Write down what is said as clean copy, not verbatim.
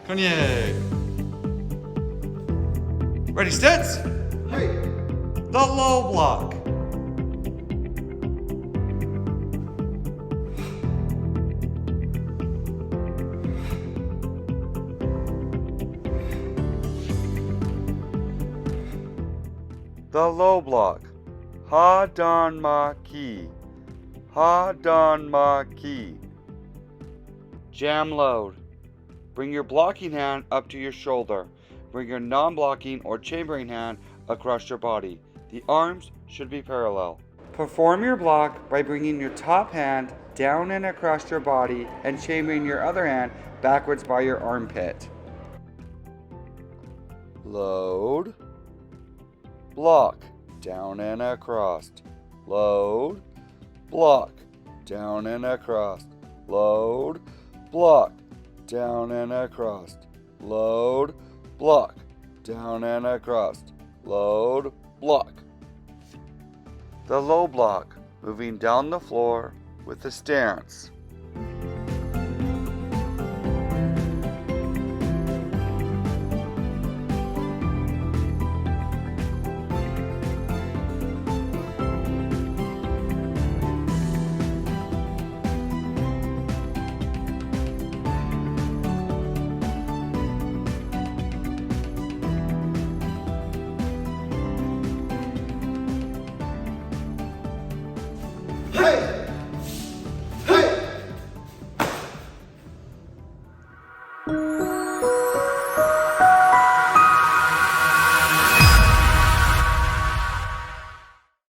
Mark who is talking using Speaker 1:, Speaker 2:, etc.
Speaker 1: Kanye. Ready, stance?
Speaker 2: Hey.
Speaker 1: The low block. The low block. Dan Mahk Ki. Dan Mahk Ki. Jam load. Bring your blocking hand up to your shoulder. Bring your non-blocking or chambering hand across your body. The arms should be parallel. Perform your block by bringing your top hand down and across your body and chambering your other hand backwards by your armpit. Load. Block. Down and across. Load. Block. Down and across. Load. Block. Down and across. Load. Block. Down and across. Load. Block. The low block, moving down the floor with a stance.